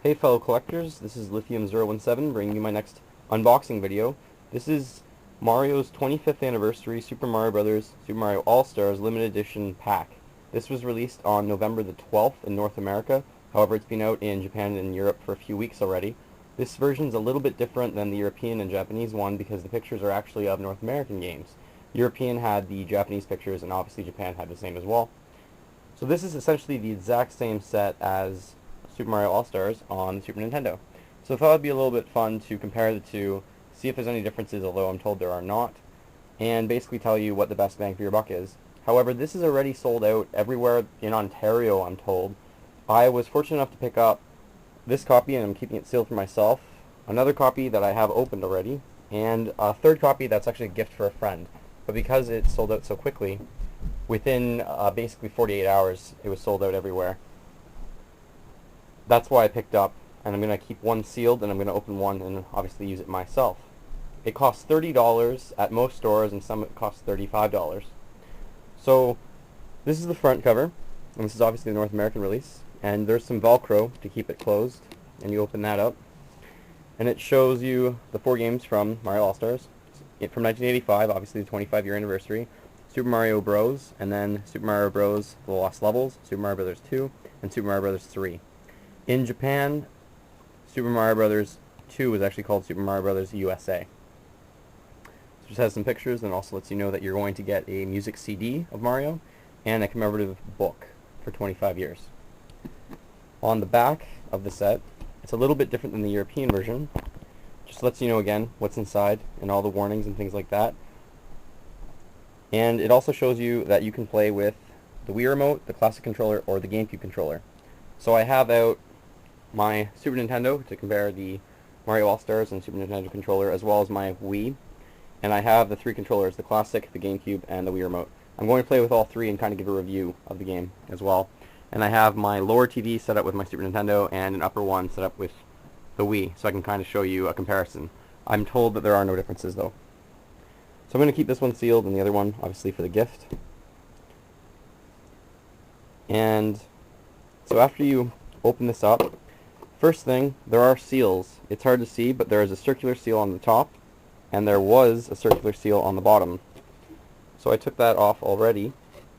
Hey fellow collectors, this is Lithium017 bringing you my next unboxing video. This is Mario's 25th anniversary Super Mario Bros. Super Mario All-Stars limited edition pack. This was released on November the 12th in North America. However, it's been out in Japan and Europe for a few weeks already. This version is a little bit different than the European and Japanese one because the pictures are actually of North American games. European had the Japanese pictures and obviously Japan had the same as well. So this is essentially the exact same set as Super Mario All-Stars on the Super Nintendo. So I thought it would be a little bit fun to compare the two, see if there's any differences, although I'm told there are not, and basically tell you what the best bang for your buck is. However, this is already sold out everywhere in Ontario, I'm told. I was fortunate enough to pick up this copy, and I'm keeping it sealed for myself, another copy that I have opened already, and a third copy that's actually a gift for a friend. But because it sold out so quickly, within basically 48 hours, it was sold out everywhere. That's why I picked up, and I'm going to keep one sealed, and I'm going to open one and obviously use it myself. It costs $30 at most stores, and some it costs $35. So this is the front cover, and this is obviously the North American release, and there's some Velcro to keep it closed, and you open that up, and it shows you the 4 games from Mario All-Stars from 1985, obviously the 25-year anniversary, Super Mario Bros., and then Super Mario Bros. The Lost Levels, Super Mario Bros. 2, and Super Mario Bros. 3. In Japan, Super Mario Bros. 2 was actually called Super Mario Bros. USA. It just has some pictures and also lets you know that you're going to get a music CD of Mario and a commemorative book for 25 years. On the back of the set, it's a little bit different than the European version. Just lets you know again what's inside and all the warnings and things like that. And it also shows you that you can play with the Wii Remote, the Classic Controller, or the GameCube controller. So I have out my Super Nintendo to compare the Mario All-Stars and Super Nintendo controller, as well as my Wii. And I have the 3 controllers, the Classic, the GameCube, and the Wii Remote. I'm going to play with all 3 and kind of give a review of the game as well. And I have my lower TV set up with my Super Nintendo and an upper one set up with the Wii, so I can kind of show you a comparison. I'm told that there are no differences though. So I'm going to keep this one sealed and the other one obviously for the gift. And so after you open this up, first thing, there are seals. It's hard to see, but there is a circular seal on the top, and there was a circular seal on the bottom. So I took that off already.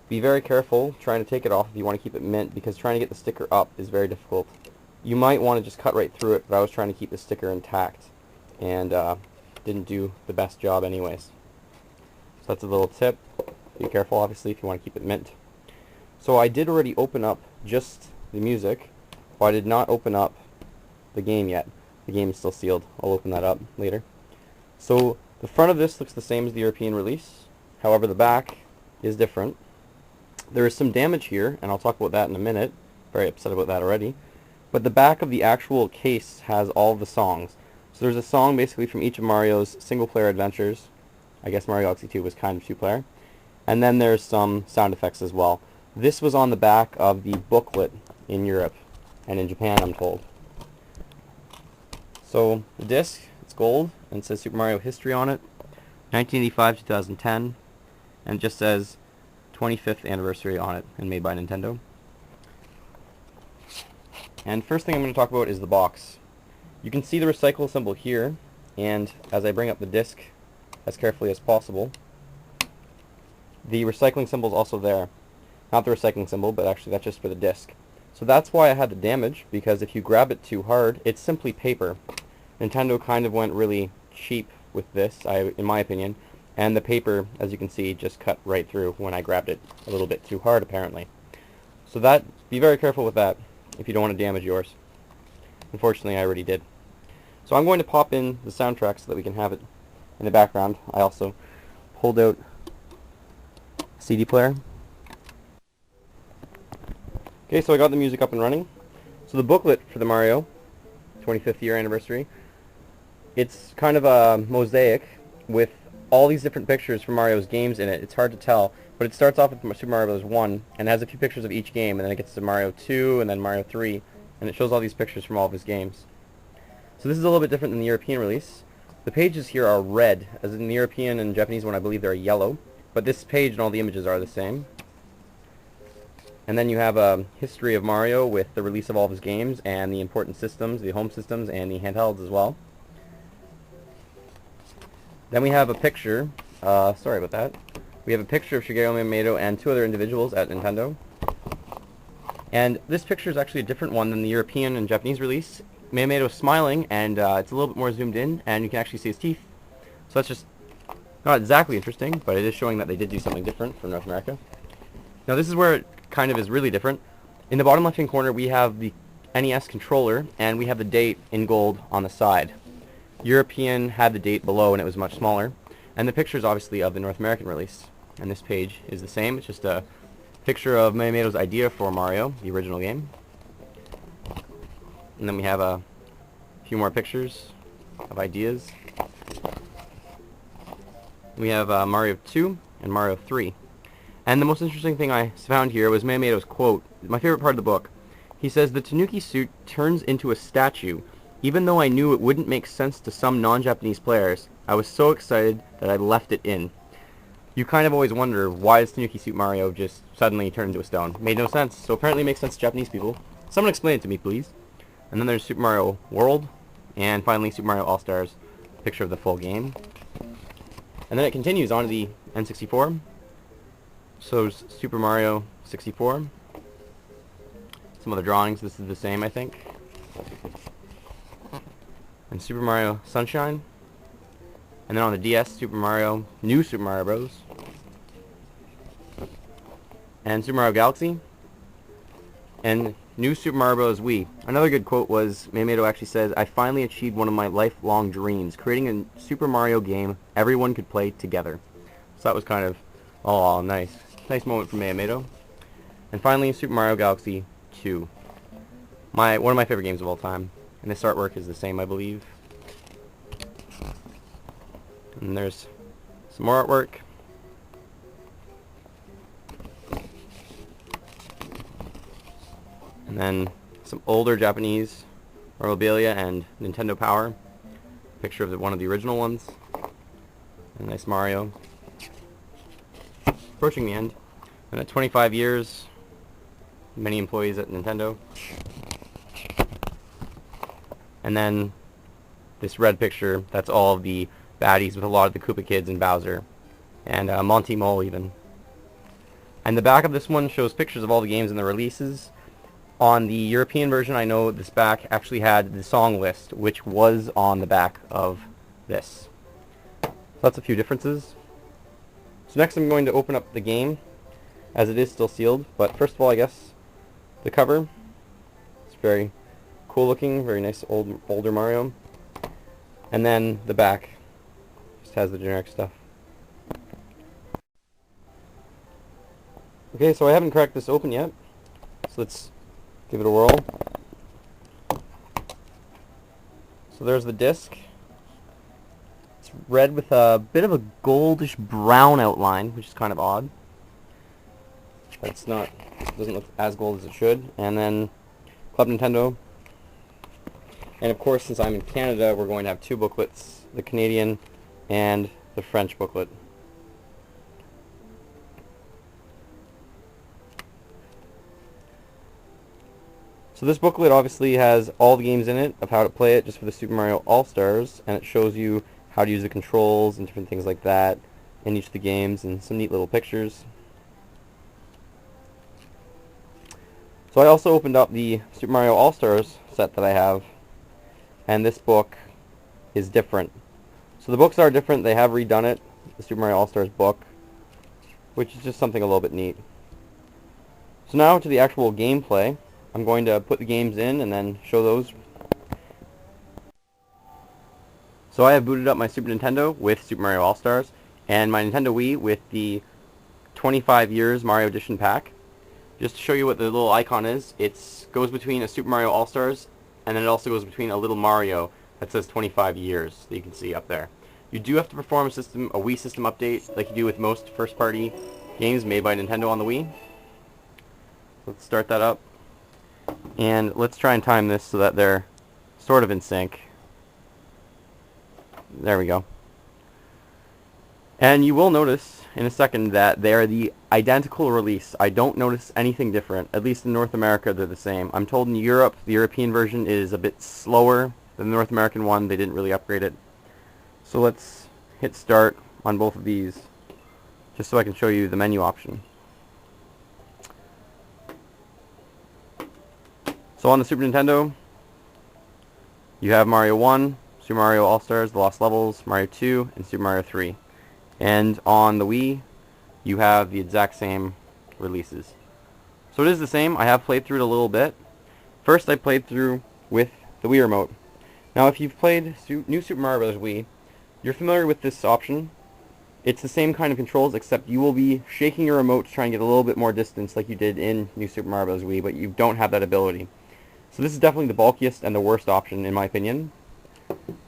Be very careful trying to take it off if you want to keep it mint, because trying to get the sticker up is very difficult. You might want to just cut right through it, but I was trying to keep the sticker intact, and didn't do the best job anyways. So that's a little tip. Be careful, obviously, if you want to keep it mint. So I did already open up just the music, but I did not open up the game yet. The game is still sealed. I'll open that up later. So the front of this looks the same as the European release. However, the back is different. There is some damage here, and I'll talk about that in a minute. Very upset about that already. But the back of the actual case has all the songs. So there's a song basically from each of Mario's single-player adventures. I guess Mario Galaxy 2 was kind of 2-player. And then there's some sound effects as well. This was on the back of the booklet in Europe, and in Japan, I'm told. So the disc, it's gold, and it says Super Mario History on it, 1985-2010, and it just says 25th anniversary on it, and made by Nintendo. And first thing I'm going to talk about is the box. You can see the recycle symbol here, and as I bring up the disc as carefully as possible, the recycling symbol is also there. Not the recycling symbol, but actually that's just for the disc. So that's why I had the damage, because if you grab it too hard, it's simply paper. Nintendo kind of went really cheap with this, in my opinion, and the paper, as you can see, just cut right through when I grabbed it a little bit too hard, apparently. So be very careful with that if you don't want to damage yours. Unfortunately, I already did. So I'm going to pop in the soundtrack so that we can have it in the background. I also pulled out a CD player. Okay, so I got the music up and running. So the booklet for the Mario 25th year anniversary, it's kind of a mosaic with all these different pictures from Mario's games in it. It's hard to tell, but it starts off with Super Mario Bros. 1, and has a few pictures of each game, and then it gets to Mario 2, and then Mario 3, and it shows all these pictures from all of his games. So this is a little bit different than the European release. The pages here are red, as in the European and Japanese one I believe they're yellow, but this page and all the images are the same. And then you have a history of Mario with the release of all of his games and the important systems, the home systems and the handhelds as well. Then we have a picture, sorry about that. We have a picture of Shigeru Miyamoto and two other individuals at Nintendo. And this picture is actually a different one than the European and Japanese release. Miyamoto's smiling, and it's a little bit more zoomed in, and you can actually see his teeth. So that's just not exactly interesting, but it is showing that they did do something different for North America. Now this is where it kind of is really different. In the bottom left-hand corner, we have the NES controller, and we have the date in gold on the side. European had the date below, and it was much smaller. And the picture is obviously of the North American release. And this page is the same. It's just a picture of Miyamoto's idea for Mario, the original game. And then we have a few more pictures of ideas. We have Mario 2 and Mario 3. And the most interesting thing I found here was Miyamoto's quote, my favorite part of the book. He says, "The Tanuki suit turns into a statue. Even though I knew it wouldn't make sense to some non-Japanese players, I was so excited that I left it in." You kind of always wonder, why does Tanuki Suit Mario just suddenly turn into a stone? Made no sense, so apparently it makes sense to Japanese people. Someone explain it to me, please. And then there's Super Mario World, and finally Super Mario All-Stars, picture of the full game. And then it continues on to the N64. So Super Mario 64. Some other drawings, this is the same, I think. And Super Mario Sunshine. And then on the DS, New Super Mario Bros. And Super Mario Galaxy. And New Super Mario Bros. Wii. Another good quote was, Miyamoto actually says, "I finally achieved one of my lifelong dreams, creating a Super Mario game everyone could play together." So that was kind of, oh, nice. Nice moment for Miyamoto. And finally, Super Mario Galaxy 2. One of my favorite games of all time. And this artwork is the same, I believe. And there's some more artwork. And then some older Japanese memorabilia and Nintendo Power. Picture of one of the original ones. A nice Mario. Approaching the end. And at 25 years, many employees at Nintendo. And then this red picture, that's all of the baddies with a lot of the Koopa Kids and Bowser. And Monty Mole even. And the back of this one shows pictures of all the games and the releases. On the European version, I know this back actually had the song list, which was on the back of this. So that's a few differences. So next I'm going to open up the game, as it is still sealed. But first of all, I guess, the cover. It's very cool looking, very nice older Mario. And then the back just has the generic stuff. Okay, so I haven't cracked this open yet. So let's give it a whirl. So there's the disc. It's red with a bit of a goldish brown outline, which is kind of odd. But it's not, doesn't look as gold as it should. And then Club Nintendo. And of course, since I'm in Canada, we're going to have two booklets, the Canadian and the French booklet. So this booklet obviously has all the games in it of how to play it just for the Super Mario All-Stars, and it shows you how to use the controls and different things like that in each of the games, and some neat little pictures. So I also opened up the Super Mario All-Stars set that I have, and this book is different. So the books are different, they have redone it, the Super Mario All-Stars book, which is just something a little bit neat. So now to the actual gameplay. I'm going to put the games in and then show those. So I have booted up my Super Nintendo with Super Mario All-Stars and my Nintendo Wii with the 25 years Mario Edition pack. Just to show you what the little icon is, it goes between a Super Mario All-Stars and then it also goes between a little Mario that says 25 years that you can see up there. You do have to perform a Wii system update like you do with most first-party games made by Nintendo on the Wii. Let's start that up. And let's try and time this so that they're sort of in sync. There we go. And you will notice in a second that they are the identical release. I don't notice anything different. At least in North America, they're the same. I'm told in Europe, the European version is a bit slower than the North American one. They didn't really upgrade it. So let's hit start on both of these, just so I can show you the menu option. So on the Super Nintendo, you have Mario 1, Super Mario All-Stars, The Lost Levels, Mario 2, and Super Mario 3. And on the Wii, you have the exact same releases. So it is the same. I have played through it a little bit. First, I played through with the Wii Remote. Now, if you've played New Super Mario Bros. Wii, you're familiar with this option. It's the same kind of controls, except you will be shaking your remote to try and get a little bit more distance like you did in New Super Mario Bros. Wii, but you don't have that ability. So this is definitely the bulkiest and the worst option, in my opinion.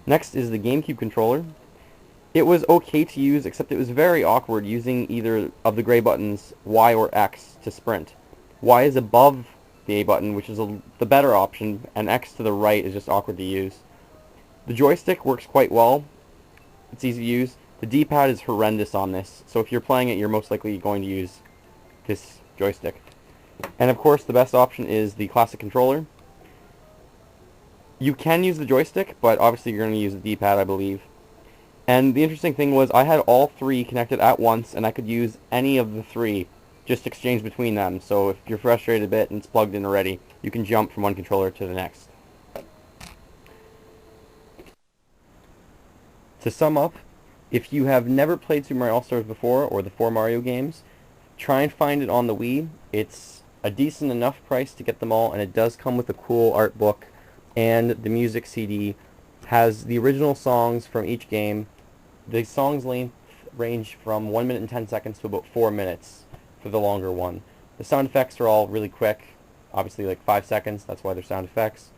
Next is the GameCube controller. It was okay to use, except it was very awkward using either of the gray buttons, Y or X, to sprint. Y is above the A button, which is the better option, and X to the right is just awkward to use. The joystick works quite well. It's easy to use. The D-pad is horrendous on this, so if you're playing it, you're most likely going to use this joystick. And of course, the best option is the classic controller. You can use the joystick, but obviously you're going to use the D-pad, I believe. And the interesting thing was I had all three connected at once, and I could use any of the three, just exchange between them. So if you're frustrated a bit and it's plugged in already, you can jump from one controller to the next. To sum up, if you have never played Super Mario All-Stars before, or the 4 Mario games, try and find it on the Wii. It's a decent enough price to get them all, and it does come with a cool art book, and the music CD has the original songs from each game. The songs length range from 1 minute and 10 seconds to about 4 minutes for the longer one. The sound effects are all really quick, obviously like 5 seconds, that's why they're sound effects.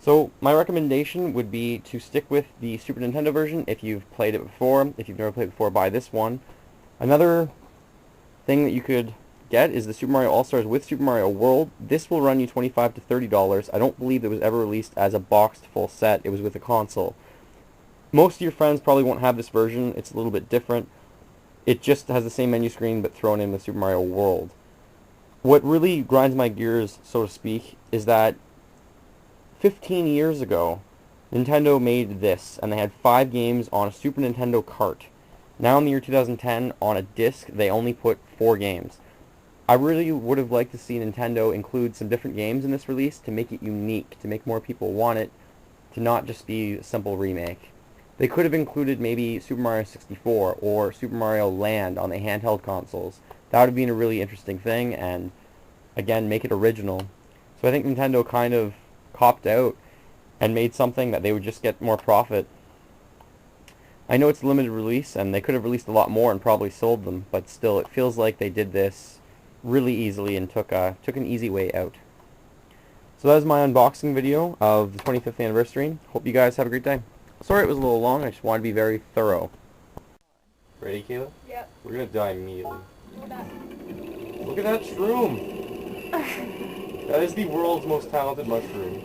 So my recommendation would be to stick with the Super Nintendo version if you've played it before. If you've never played it before, buy this one. Another thing that you could get is the Super Mario All-Stars with Super Mario World. This will run you $25 to $30. I don't believe it was ever released as a boxed full set. It was with a console. Most of your friends probably won't have this version. It's a little bit different. It just has the same menu screen but thrown in with Super Mario World. What really grinds my gears, so to speak, is that 15 years ago, Nintendo made this, and they had 5 games on a Super Nintendo cart. Now in the year 2010, on a disc, they only put 4 games. I really would have liked to see Nintendo include some different games in this release to make it unique, to make more people want it, to not just be a simple remake. They could have included maybe Super Mario 64 or Super Mario Land on the handheld consoles. That would have been a really interesting thing, and again, make it original. So I think Nintendo kind of copped out and made something that they would just get more profit. I know it's a limited release, and they could have released a lot more and probably sold them, but still, it feels like they did this really easily and took an easy way out. So that was my unboxing video of the 25th anniversary. Hope you guys have a great day. Sorry it was a little long, I just wanted to be very thorough. Ready, Kayla? Yep. We're gonna die immediately. Look at Look at that shroom! That is the world's most talented mushroom.